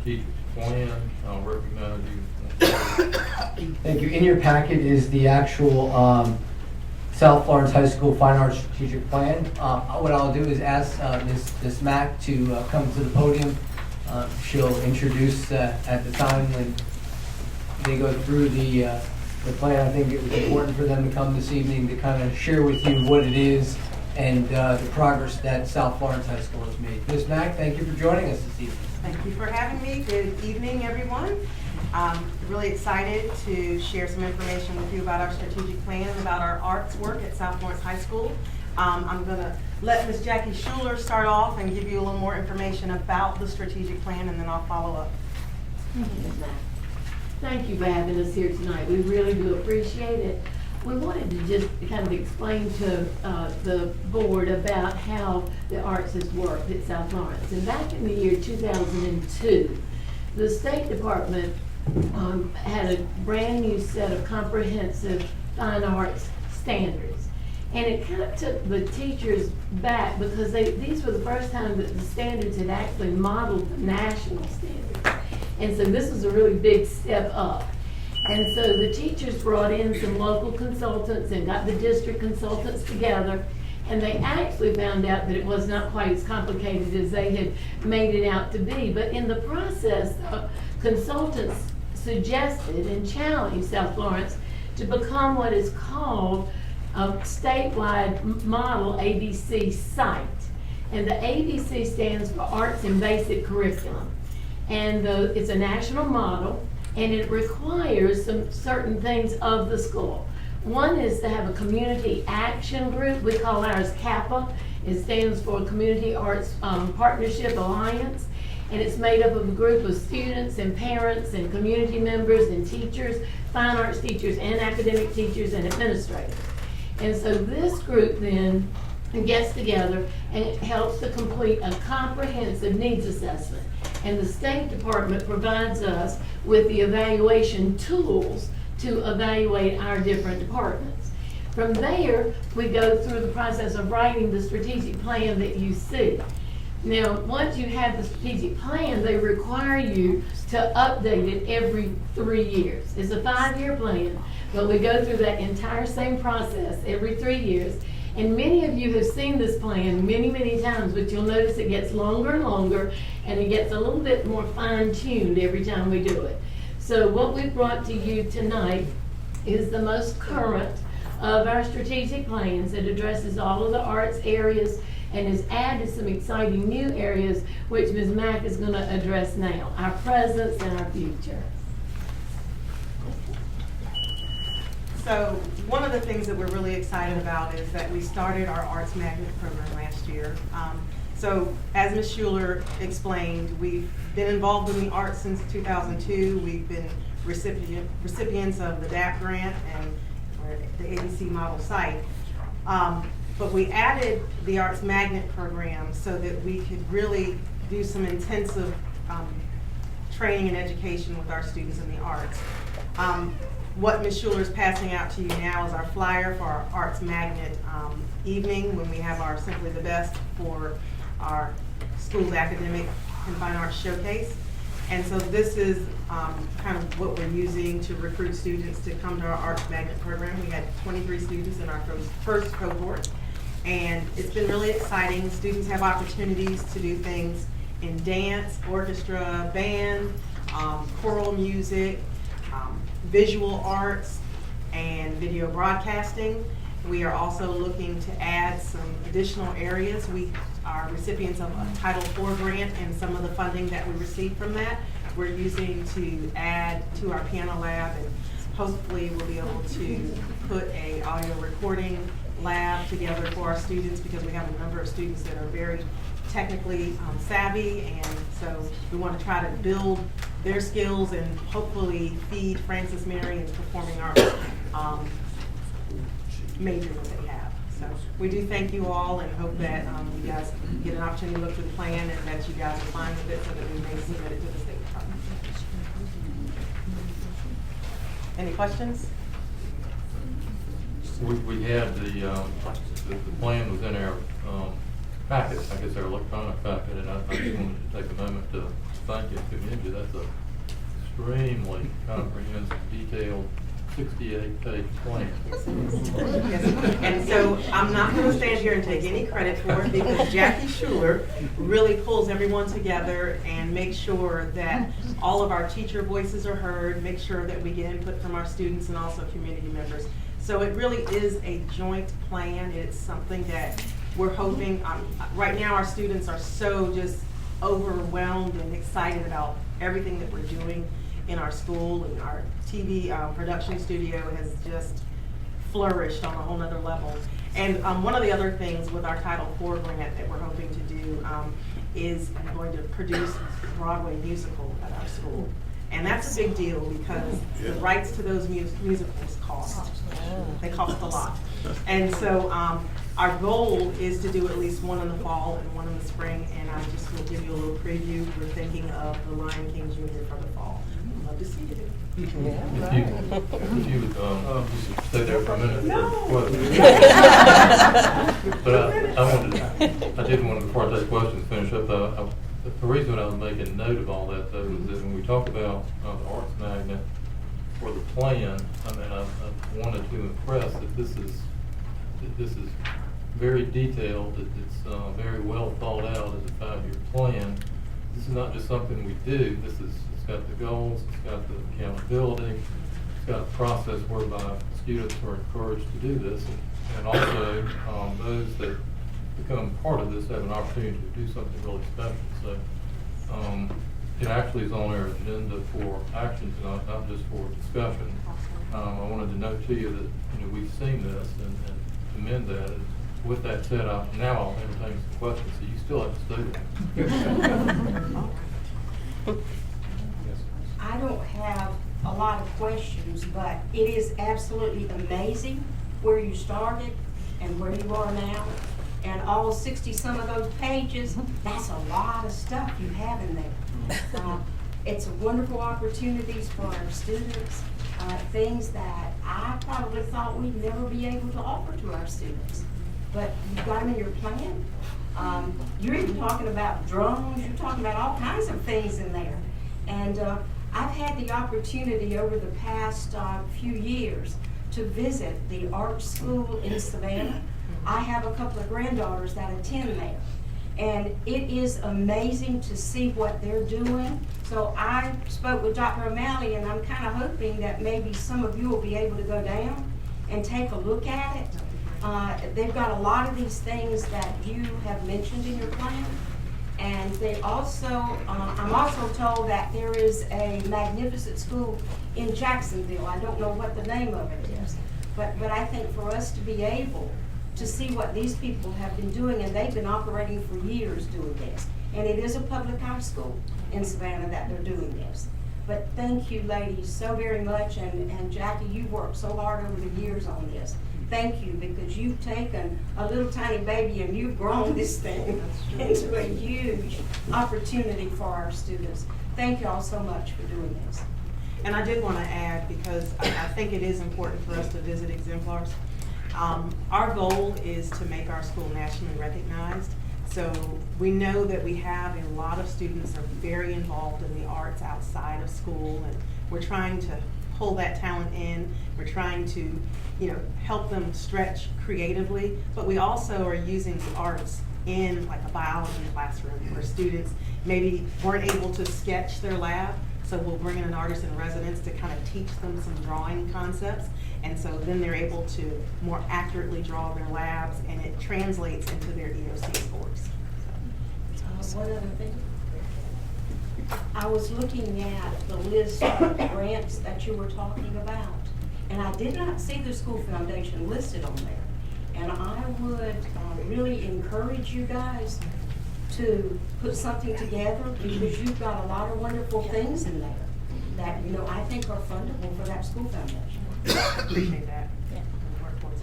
strategic plan. I'll recognize you. Thank you. In your packet is the actual South Florence High School Fine Arts Strategic Plan. What I'll do is ask Ms. Mack to come to the podium. She'll introduce at the time when they go through the plan. I think it was important for them to come this evening to kind of share with you what it is and the progress that South Florence High School has made. Ms. Mack, thank you for joining us this evening. Thank you for having me. Good evening, everyone. Really excited to share some information with you about our strategic plan, about our arts work at South Florence High School. I'm going to let Ms. Jackie Schuler start off and give you a little more information about the strategic plan, and then I'll follow up. Thank you, Ms. Mack. Thank you for having us here tonight. We really do appreciate it. We wanted to just kind of explain to the board about how the arts has worked at South Florence. And back in the year 2002, the State Department had a brand new set of comprehensive fine arts standards. And it kind of took the teachers back because these were the first time that the standards had actually modeled the national standards. And so this was a really big step up. And so the teachers brought in some local consultants and got the district consultants together, and they actually found out that it was not quite as complicated as they had made it out to be. But in the process, consultants suggested and challenged South Florence to become what is called a statewide model ABC site. And the ABC stands for Arts and Basic Curriculum. And it's a national model, and it requires some certain things of the school. One is to have a community action group. We call ours CAPA. It stands for Community Arts Partnership Alliance. And it's made up of a group of students and parents and community members and teachers, fine arts teachers and academic teachers and administrators. And so this group then gets together and it helps to complete a comprehensive needs assessment. And the State Department provides us with the evaluation tools to evaluate our different departments. From there, we go through the process of writing the strategic plan that you see. Now, once you have the strategic plan, they require you to update it every 3 years. It's a 5-year plan, but we go through that entire same process every 3 years. And many of you have seen this plan many, many times, but you'll notice it gets longer and longer, and it gets a little bit more fine-tuned every time we do it. So what we've brought to you tonight is the most current of our strategic plans. It addresses all of the arts areas and has added some exciting new areas, which Ms. Mack is going to address now, our present and our future. So one of the things that we're really excited about is that we started our Arts Magnet program last year. So as Ms. Schuler explained, we've been involved in the arts since 2002. We've been recipients of the DAP grant and the ABC model site. But we added the Arts Magnet program so that we could really do some intensive training and education with our students in the arts. What Ms. Schuler is passing out to you now is our flyer for our Arts Magnet evening when we have our Simply the Best for our school's academic and fine arts showcase. And so this is kind of what we're using to recruit students to come to our Arts Magnet program. We had 23 students in our first cohort, and it's been really exciting. Students have opportunities to do things in dance, orchestra, band, choral music, visual arts, and video broadcasting. We are also looking to add some additional areas. We are recipients of a Title IV grant, and some of the funding that we received from that we're using to add to our piano lab, and hopefully we'll be able to put a audio recording lab together for our students, because we have a number of students that are very technically savvy, and so we want to try to build their skills and hopefully feed Francis Marion's performing arts major that they have. So we do thank you all and hope that you guys get an opportunity to look through the plan and that you guys are fine with it so that we may submit it to the State Department. Any questions? We had the plan was in our packet, I guess our electronic packet, and I just wanted to take a moment to thank you, commend you. That's a extremely comprehensive, detailed, 68-page plan. Yes. And so I'm not going to stand here and take any credit for it because Jackie Schuler really pulls everyone together and makes sure that all of our teacher voices are heard, make sure that we get input from our students and also community members. So it really is a joint plan. It's something that we're hoping, right now our students are so just overwhelmed and excited about everything that we're doing in our school, and our TV production studio has just flourished on a whole nother level. And one of the other things with our Title IV grant that we're hoping to do is I'm going to produce a Broadway musical at our school. And that's a big deal because the rights to those musicals cost. They cost a lot. And so our goal is to do at least one in the fall and one in the spring, and I just will give you a little preview. We're thinking of The Lion King Jr. for the fall. I'd love to see you. If you would stay there for a minute. No. But I did want to, before I take questions, finish up. The reason I was making note of all that, though, is that when we talk about the Arts Magnet for the plan, I mean, I wanted to impress that this is very detailed, that it's very well thought out as a 5-year plan. This is not just something we do. It's got the goals, it's got the accountability, it's got a process whereby students are encouraged to do this, and also those that become part of this have an opportunity to do something really special. So it actually is on our agenda for action tonight, not just for discussion. I wanted to note to you that we've seen this and commend that. With that said, now I'll entertain some questions, so you still have to stay there. I don't have a lot of questions, but it is absolutely amazing where you started and where you are now. And all 60 some of those pages, that's a lot of stuff you have in there. It's wonderful opportunities for our students, things that I probably thought we'd never be able to offer to our students. But you've got them in your plan. You're even talking about drones, you're talking about all kinds of things in there. And I've had the opportunity over the past few years to visit the art school in Savannah. I have a couple of granddaughters that attend there. And it is amazing to see what they're doing. So I spoke with Dr. O'Malley, and I'm kind of hoping that maybe some of you will be able to go down and take a look at it. They've got a lot of these things that you have mentioned in your plan. And they also, I'm also told that there is a magnificent school in Jacksonville. I don't know what the name of it is. But I think for us to be able to see what these people have been doing, and they've been operating for years doing this. And it is a public high school in Savannah that they're doing this. But thank you, ladies, so very much. And Jackie, you've worked so hard over the years on this. Thank you, because you've taken a little tiny baby and you've grown this thing into a huge opportunity for our students. Thank you all so much for doing this. And I did want to add, because I think it is important for us to visit exemplars. Our goal is to make our school nationally recognized. So we know that we have a lot of students that are very involved in the arts outside of school, and we're trying to pull that talent in. We're trying to, help them stretch creatively, but we also are using the arts in like a biology classroom where students maybe weren't able to sketch their lab. So we'll bring in an artist in residence to kind of teach them some drawing concepts. And so then they're able to more accurately draw their labs, and it translates into their EOC scores. One other thing. I was looking at the list of grants that you were talking about, and I did not see the school foundation listed on there. And I would really encourage you guys to put something together, because you've got a lot of wonderful things in there that, I think are fundable for that school foundation. Appreciate that. Yeah. We'll work towards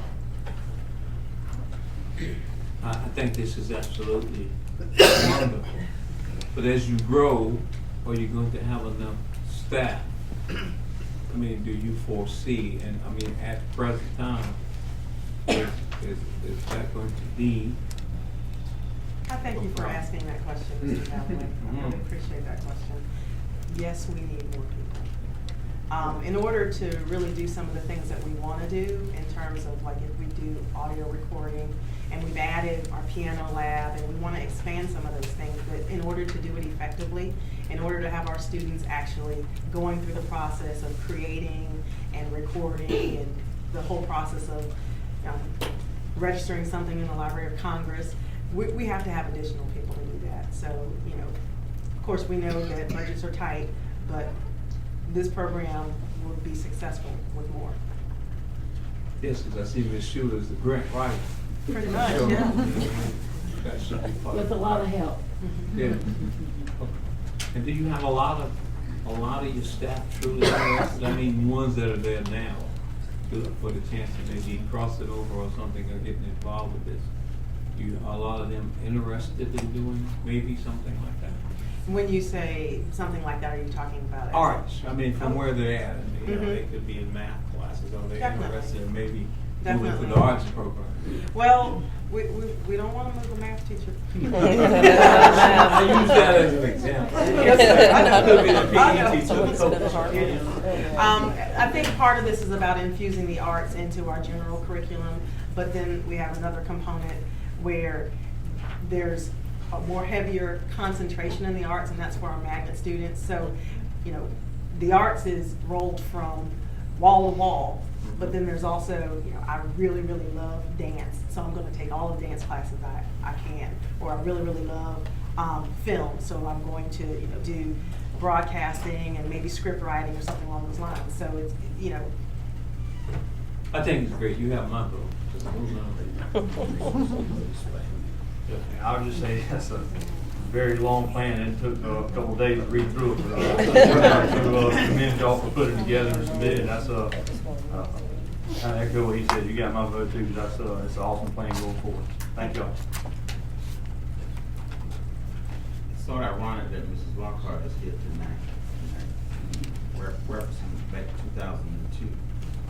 that. I think this is absolutely wonderful. But as you grow, are you going to have enough staff? I mean, do you foresee, and I mean, at the present time, is that going to be I thank you for asking that question, Mr. Galloway. I really appreciate that question. Yes, we need more people. In order to really do some of the things that we want to do in terms of like if we do audio recording and we've added our piano lab and we want to expand some of those things, but in order to do it effectively, in order to have our students actually going through the process of creating and recording and the whole process of registering something in the Library of Congress, we have to have additional people to do that. So, you know, of course, we know that budgets are tight, but this program will be successful with more. Yes, because I see Ms. Schuler's the grant writer. Pretty much, So, yeah. That should be part With a lot of help. Yeah. And do you have a lot of your staff truly interested? I mean, ones that are there now, for the chance to maybe cross it over or something or getting involved with this? A lot of them interested in doing maybe something like that? When you say something like that, are you talking about? Arts, I mean, from where they're at, and, you know, they Mhm. could be in math classes, or they're Definitely. interested in maybe moving Definitely. to the arts program. Well, we don't want to move a math teacher. I use that as an example. Yes, Could be sir. the I know. PE teacher, the coach. I think part of this is about infusing the arts into our general curriculum, but then we have another component where there's a more heavier concentration in the arts, and that's for our magnet students. So, you know, the arts is rolled from wall to wall, but then there's also, you know, I really, really love dance, so I'm going to take all the dance classes I can. Or I really, really love film, so I'm going to, you know, do broadcasting and maybe script writing or something along those lines. So it's, you know. I think it's great, you have my vote. I would just say that's a very long plan, and it took a couple of days to read through it. To commend y'all for putting it together and submitting. That's I echo what he said. You got my vote too, because it's an awesome plan going forward. Thank y'all. It's sort of ironic that Mrs. Lockhart is here tonight, referencing back to 2002.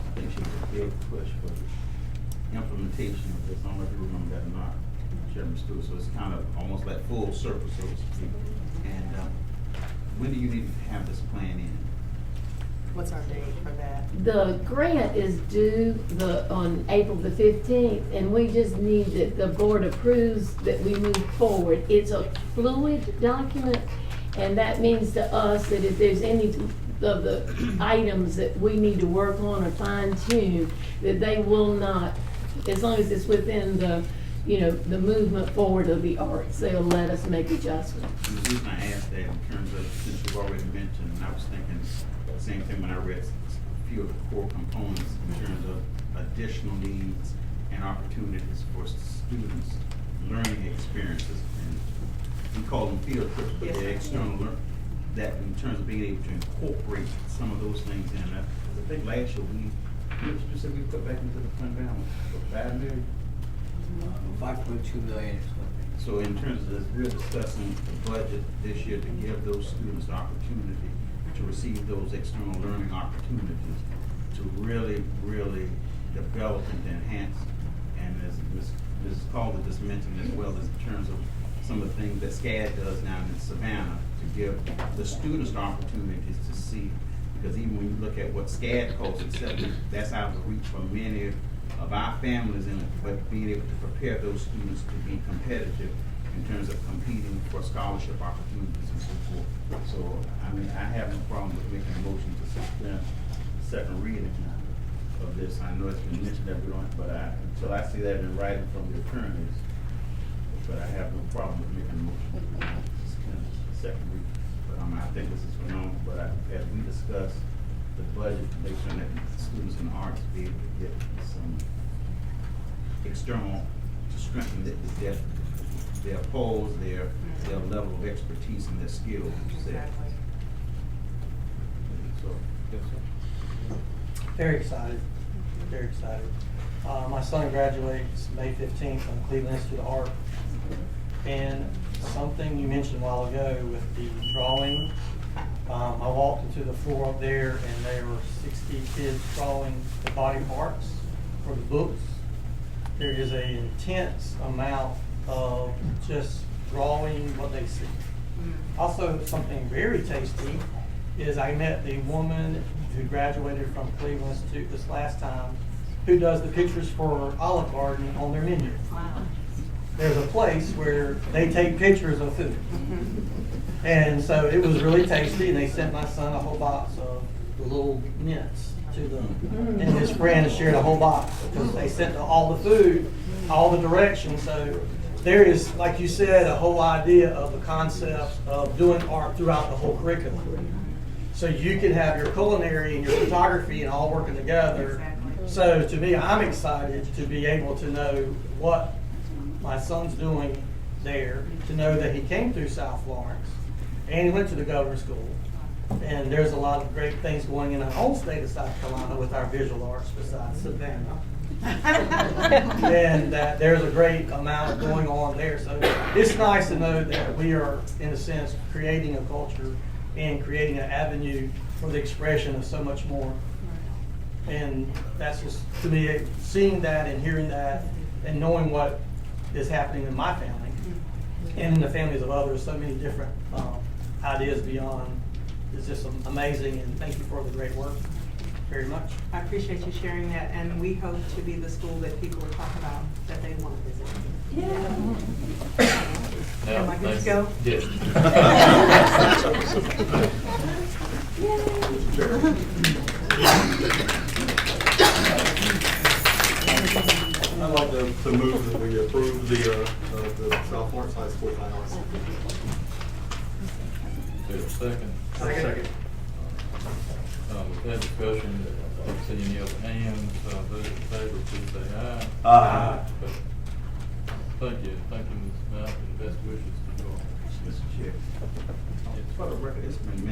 I think she was a big push for the implementation of this. I don't know if you remember that or not, Chairman Stewart. So it's kind of almost like full circle, so to speak. And when do you need to have this plan in? What's our date for that? The grant is due on April the 15th, and we just need that the board approves that we move forward. It's a fluid document, and that means to us that if there's any of the items that we need to work on or fine tune, that they will not, as long as it's within the, you know, the movement forward of the arts, they'll let us make adjustments. And the reason I asked that in terms of, since you've already mentioned, and I was thinking the same thing when I read a few of the core components in terms of additional needs and opportunities for students, learning experiences, and we call them field trips, but Yes, they're sir. external learning. That in terms of being able to incorporate some of those things in. I think last year you said we put back into the fund balance, for $5 million. 5.2 million is what. So in terms of this, we're discussing the budget this year to give those students the opportunity to receive those external learning opportunities, to really, really develop and enhance. And as Mrs. Calder just mentioned, as well as in terms of some of the things that SCAD does now in Savannah, to give the students the opportunities to see, because even when you look at what SCAD costs itself, that's out of the reach for many of our families, but being able to prepare those students to be competitive in terms of competing for scholarship opportunities and so forth. So, I mean, I have no problem with making a motion to suspend the second reading of this. I know it's been mentioned that we don't, but until I see that in writing from the attorneys, but I have no problem with making a motion to suspend the second reading. But I think this is phenomenal, but as we discuss the budget, make sure that students in the arts be able to get some external to strengthen their polls, their level of expertise and their skills. Exactly. So, Yes, sir. Very excited, very excited. My son graduates May 15th from Cleveland Institute of Art. And something you mentioned a while ago with the drawing, I walked into the floor up there and there were 60 kids drawing the body parts for the books. There is an intense amount of just drawing what they see. Also, something very tasty is I met the woman who graduated from Cleveland Institute this last time, who does the pictures for Olive Garden on their menu. Wow. There's a place where they take pictures of food. And so it was really tasty, and they sent my son a whole box of the little mints to them. And his friend shared a whole box, because they sent all the food, all the directions. So there is, like you said, a whole idea of the concept of doing art throughout the whole curriculum. So you can have your culinary and your photography and all working together. Exactly. So to me, I'm excited to be able to know what my son's doing there, to know that he came through South Florence and he went to the governor's school. And there's a lot of great things going in our whole state of South Carolina with our visual arts besides Savannah. And that there's a great amount going on there. So it's nice to know that we are, in a sense, creating a culture and creating an avenue for the expression of so much more. And that's just, to me, seeing that and hearing that and knowing what is happening in my family and in the families of others, so many different ideas beyond, is just amazing. And thank you for the great work very much. I appreciate you sharing that, and we hope to be the school that people will talk about, that they want to visit. Now, Am I good to thanks. go? Yes. I'd like to move that we approve the South Florence High School Fine Arts. There's a second. Second. With that discussion, don't see any other hands, those in favor, please say aye. Aye. Thank you, Ms. Mount, and best wishes to you all. Mr. Chair. For the record, it's been